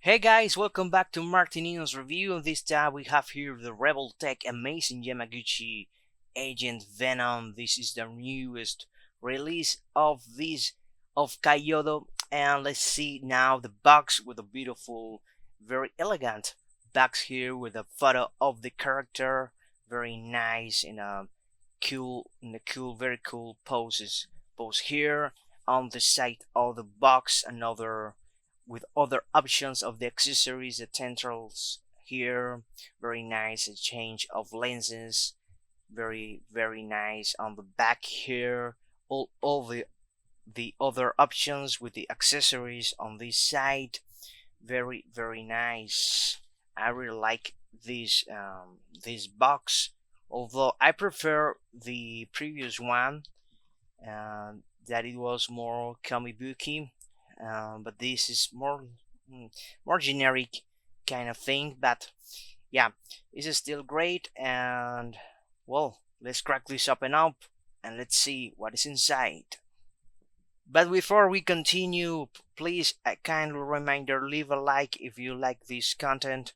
Hey guys, welcome back to Martinino's review. And this time we have here the Rebel Tech Amazing Yamaguchi Agent Venom. This is the newest release of Kyoto. And let's see now the box with a beautiful, very elegant box here with a photo of the character. Very nice very cool pose here on the side of the box. Another with other options of the accessories, the tendrils here, very nice. A change of lenses, very nice on the back here. All the other options with the accessories on this side, very nice. I really like this box, although I prefer the previous one, uh, that it was more comic booky, but this is more generic kind of thing. But yeah, this is still great. And well, let's crack this open up and let's see what is inside. But before we continue, please a kind reminder: leave a like if you like this content,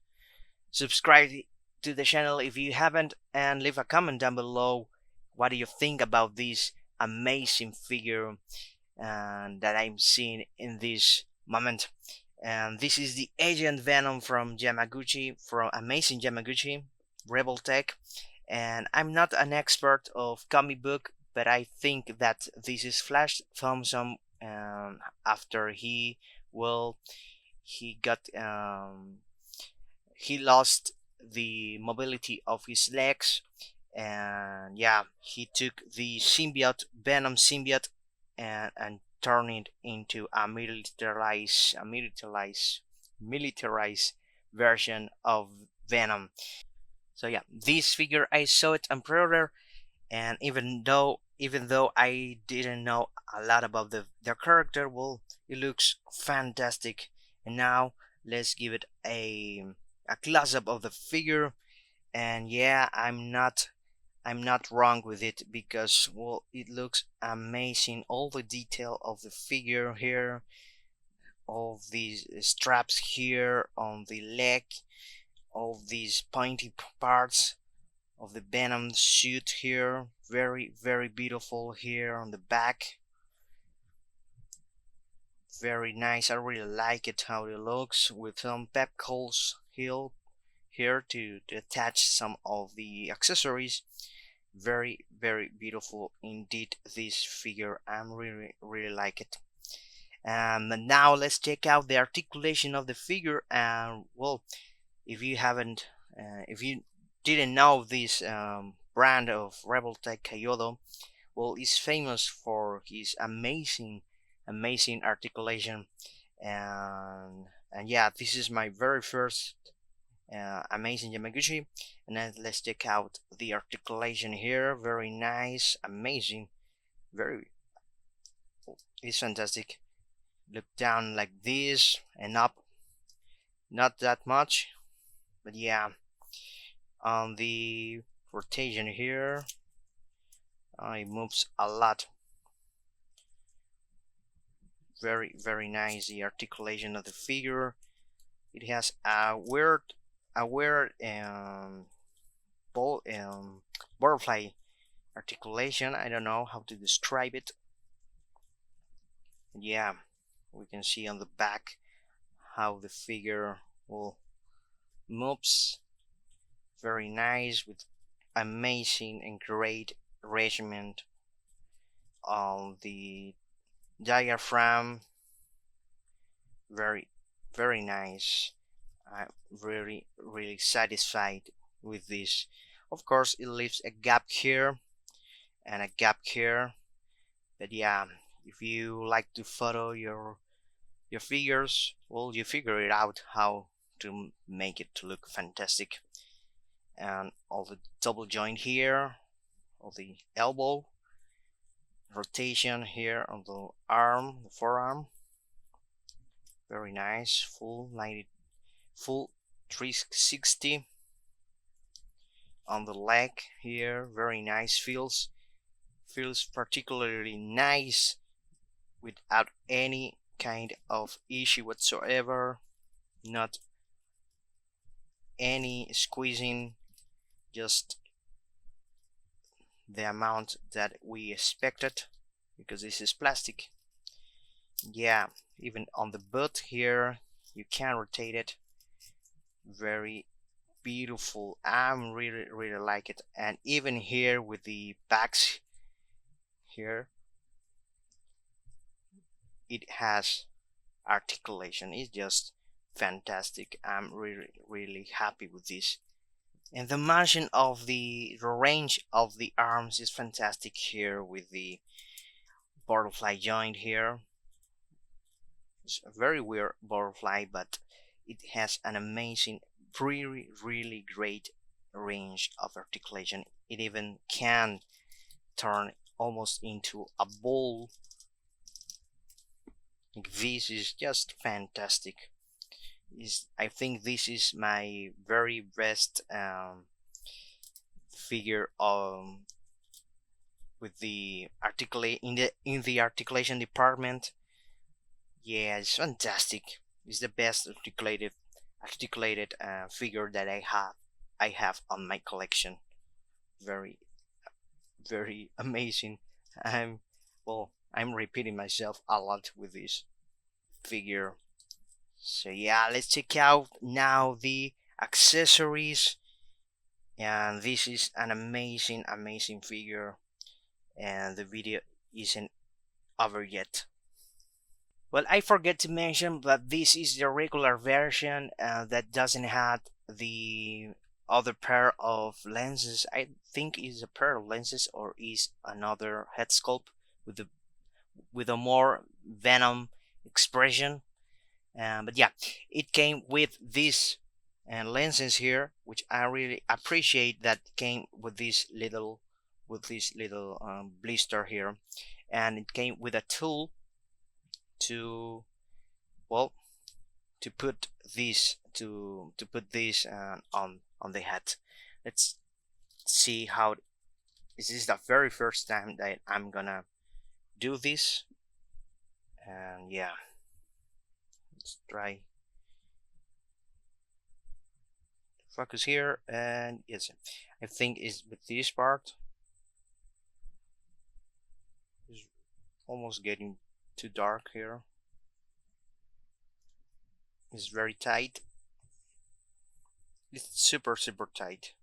subscribe to the channel if you haven't, and leave a comment down below. What do you think about this amazing figure that I'm seeing in this moment? And this is the Agent Venom from Amazing Yamaguchi Rebel Tech. And I'm not an expert of comic book, but I think that this is Flash Thompson. After well he got he lost the mobility of his legs, and yeah, he took the symbiote Venom symbiote and turned it into a militarized version of Venom. So yeah, this figure I saw it on pre-order, and even though I didn't know a lot about the character, well, it looks fantastic. And now let's give it a close up of the figure. And yeah, I'm not wrong with it, because well, it looks amazing. All the detail of the figure here, all these straps here on the leg, all these pointy parts of the Venom suit here, very beautiful here on the back. Very nice. I really like it how it looks, with some pepcols here to attach some of the accessories. Very beautiful indeed, this figure. I'm really like it. And now let's check out the articulation of the figure. And well, if you didn't know this brand of Rebel Tech Kyoto, well, is famous for his amazing articulation. And yeah, this is my very first Amazing Yamaguchi. And then let's check out the articulation here. Very nice, amazing, very it's fantastic. Look down like this and up, not that much, but yeah, on the rotation here, it moves a lot. Very nice, the articulation of the figure. It has a weird butterfly articulation. I don't know how to describe it. Yeah, we can see on the back how the figure will moves. Very nice, with amazing and great arrangement on the diaphragm. Very nice. I'm really satisfied with this. Of course, it leaves a gap here and a gap here, but yeah, if you like to photo your figures, well, you figure it out how to make it to look fantastic. And all the double joint here, all the elbow rotation here on the forearm. Very nice, full 360 on the leg here. Very nice, feels particularly nice without any kind of issue whatsoever. not any squeezing, just the amount that we expected, because this is plastic. Yeah, even on the butt here you can rotate it. Very beautiful. I'm really like it. And even here with the backs here, it has articulation. It's just fantastic. I'm really happy with this. And the motion of the range of the arms is fantastic here with the butterfly joint here. It's a very weird butterfly, but it has an amazing, really great range of articulation. It even can turn almost into a ball. This is just fantastic. I think this is my very best figure with the articulate in the articulation department. Yeah, it's fantastic. It's the best articulated figure that I have on my collection. Very amazing. I'm I'm repeating myself a lot with this figure. So yeah, let's check out now the accessories. And this is an amazing figure, and the video isn't over yet. Well, I forget to mention that this is the regular version that doesn't have the other pair of lenses. I think is a pair of lenses or is another head sculpt with the with a more Venom expression. But yeah, it came with these lenses here, which I really appreciate that came with this little blister here, and it came with a tool to well to put this on the head. Let's see how this is the very first time that I'm gonna do this, and yeah, let's try focus here. And yes, I think is with this part is almost getting too dark here. It's very tight. It's super tight.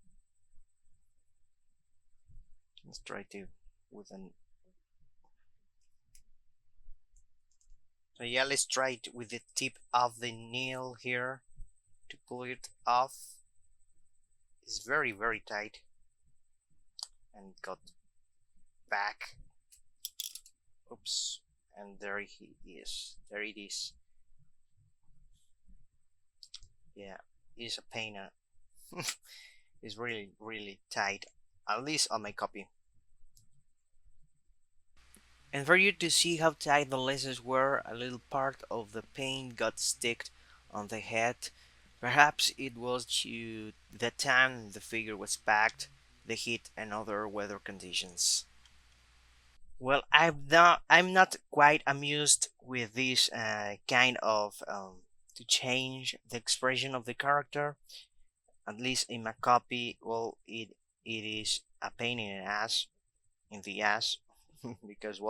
Let's try to with an so yeah, let's try it with the tip of the nail here to pull it off. It's very tight, and got back. Oops, and there he is. There it is. Yeah, it's a pain. It's really tight, at least on my copy. And for you to see how tight the lenses were, a little part of the paint got stuck on the head. Perhaps it was due to the time the figure was packed, the heat and other weather conditions. Well, I'm not quite amused with this kind of to change the expression of the character. At least in my copy, well, it is a pain in the ass because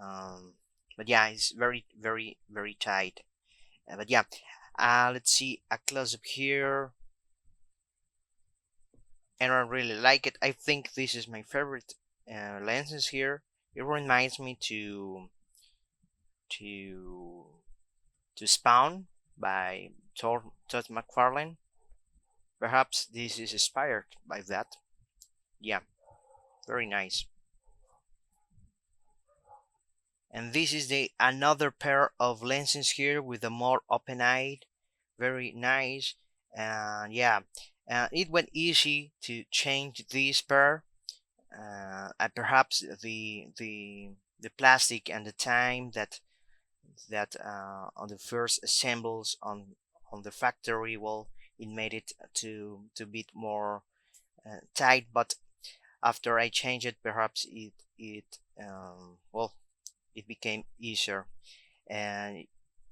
um, but yeah, it's very tight. But yeah, let's see a close up here, and I really like it. I think this is my favorite lenses here. It reminds me to to Spawn by Todd McFarlane. Perhaps this is inspired by that. Yeah, very nice. And this is the another pair of lenses here with a more open-eyed, very nice. And yeah, it went easy to change this pair. And perhaps the plastic and the time that on the first assembles on the factory, well, it made it to bit more tight. But after I changed it, perhaps it became easier. And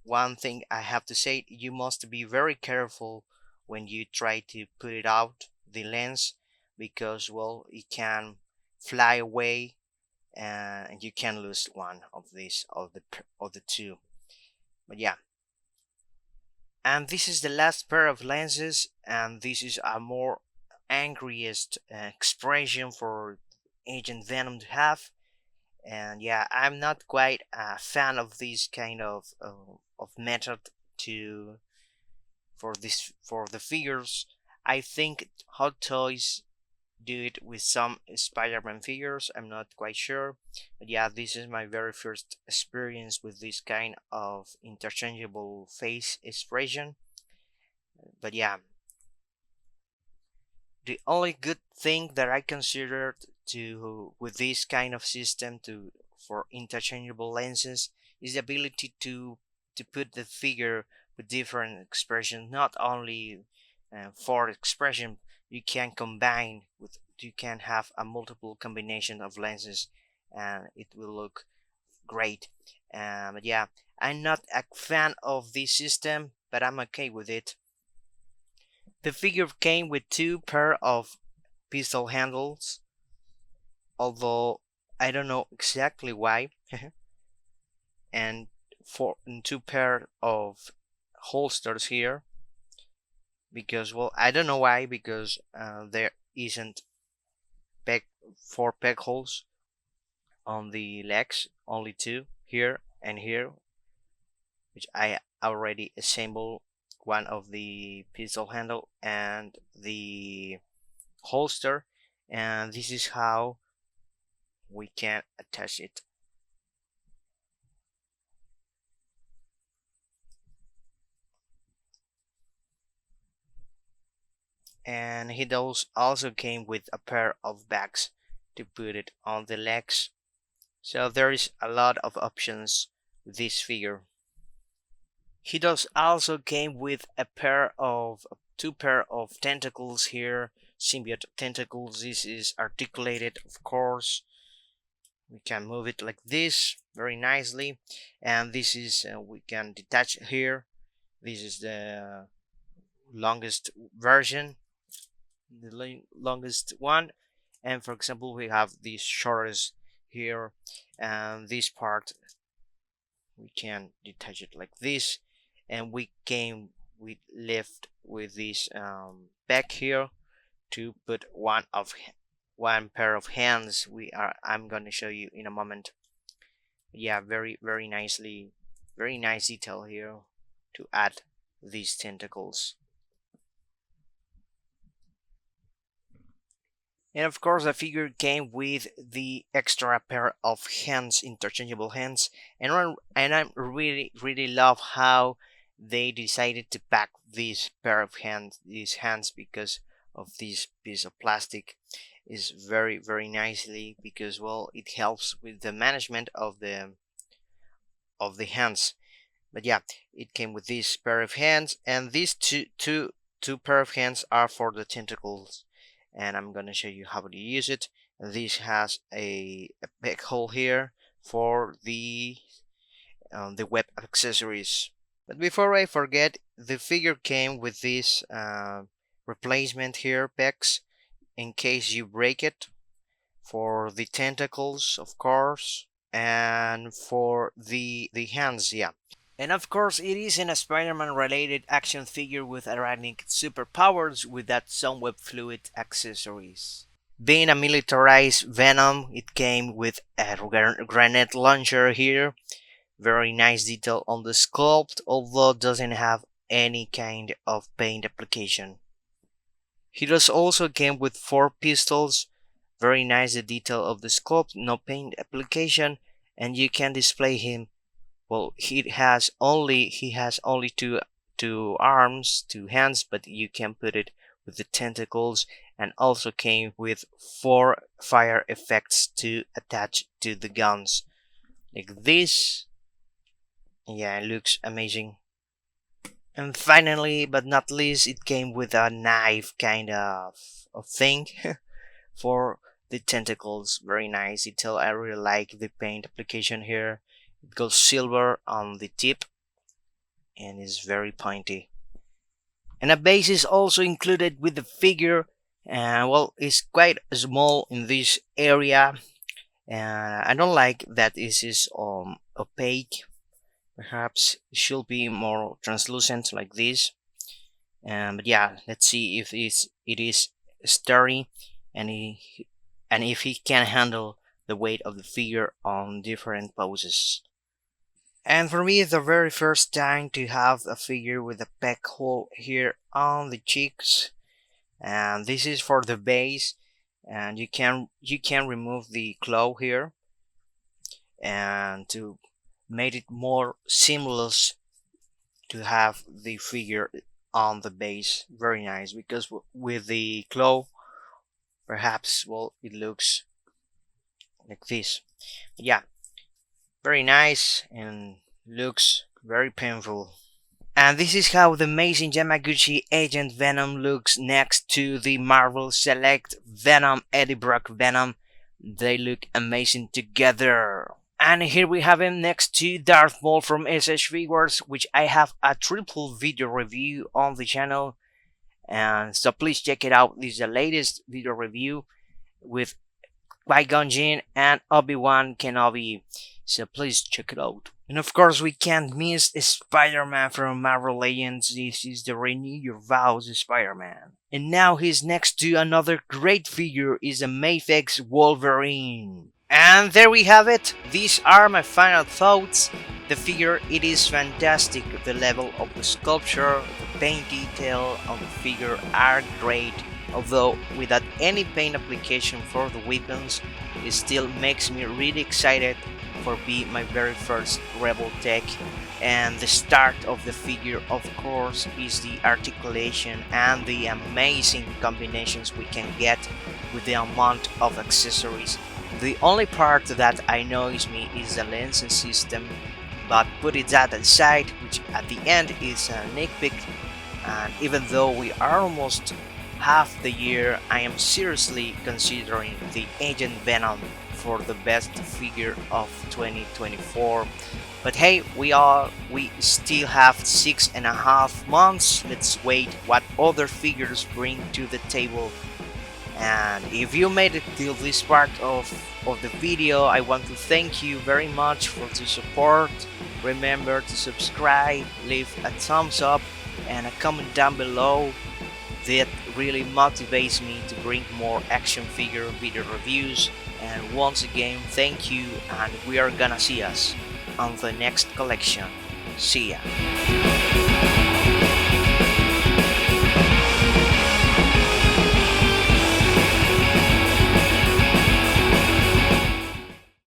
one thing I have to say, you must be very careful when you try to put it out the lens, because well, it can fly away and you can lose one of these of the two. But yeah, and this is the last pair of lenses, and this is a more angriest expression for Agent Venom to have. And yeah, I'm not quite a fan of this kind of method to for the figures. I think Hot Toys do it with some Spider-Man figures. I'm not quite sure, but yeah, this is my very first experience with this kind of interchangeable face expression. But yeah, the only good thing that I considered to with this kind of system to for interchangeable lenses is the ability to put the figure with different expressions, not only for expression. You can combine with, you can have a multiple combination of lenses and it will look great. But yeah, I'm not a fan of this system, but I'm okay with it. The figure came with two pair of pistol handles, although I don't know exactly why, and two pair of holsters here, because well, I don't know why, because there isn't peg four peg holes on the legs, only two here and here, which I already assembled one of the pistol handle and the holster, and this is how we can attach it. And he does also came with a pair of bags to put it on the legs, so there is a lot of options with this figure. He does also came with a pair of two pair of tentacles here, symbiote tentacles. This is articulated, of course. We can move it like this very nicely, and this is we can detach here. This is the longest version, the longest one, and for example we have the shortest here, and this part we can detach it like this, and we came with left with this back here to put one pair of hands. I'm gonna show you in a moment. Yeah, very nicely, very nice detail here to add these tentacles. And of course, the figure came with the extra pair of hands, interchangeable hands, and I really love how they decided to pack this pair of hands, these hands, because of this piece of plastic is very nicely, because well, it helps with the management of the hands. But yeah, it came with this pair of hands, and these two pair of hands are for the tentacles, and I'm gonna show you how to use it. This has a big hole here for the web accessories. But before I forget, the figure came with this replacement here pegs in case you break it, for the tentacles, of course, and for the hands. Yeah. And of course, it isn't a Spider-Man related action figure with arachnic superpowers without some web fluid accessories. Being a militarized Venom, it came with a grenade launcher here. Very nice detail on the sculpt, although doesn't have any kind of paint application. He does also came with four pistols. Very nice the detail of the sculpt, no paint application, and you can display him. Well, he has only two arms, two hands, but you can put it with the tentacles, and also came with four fire effects to attach to the guns, like this. Yeah, it looks amazing. And finally, but not least, it came with a knife kind of thing for the tentacles. Very nice detail. I really like the paint application here. It goes silver on the tip, and is very pointy. And a base is also included with the figure, and well, it's quite small in this area. I don't like that this is opaque. Perhaps it should be more translucent like this. But yeah, let's see if it is sturdy, and if he can handle the weight of the figure on different poses. And for me, the very first time to have a figure with a peg hole here on the cheeks, and this is for the base, and you can remove the claw here, and to make it more seamless to have the figure on the base. Very nice, because with the claw, perhaps, well, it looks like this. But yeah, very nice and looks very painful. And this is how the Amazing Yamaguchi Agent Venom looks next to the Marvel Select Venom, Eddie Brock Venom. They look amazing together. And here we have him next to Darth Maul from SH Figures, which I have a triple video review on the channel. And so please check it out. This is the latest video review with Qui-Gon Jinn and Obi-Wan Kenobi. So please check it out. And of course we can't miss Spider-Man from Marvel Legends. This is the Renew Your Vows Spider-Man. And now he's next to another great figure, is a Mafex Wolverine. And there we have it. These are my final thoughts. The figure, it is fantastic. The level of the sculpture, the paint detail on the figure are great. Although without any paint application for the weapons, it still makes me really excited for being my very first Rebel tech. And the start of the figure, of course, is the articulation and the amazing combinations we can get with the amount of accessories. The only part that annoys me is the lensing system, but put it that aside, which at the end is a nitpick. And even though we are almost half the year, I am seriously considering the Agent Venom for the best figure of 2024. But hey, we still have 6.5 months. Let's wait what other figures bring to the table. And if you made it till this part of the video, I want to thank you very much for the support. Remember to subscribe, leave a thumbs up and a comment down below. That really motivates me to bring more action figure video reviews. And once again, thank you, and we are gonna see us on the next collection. See ya.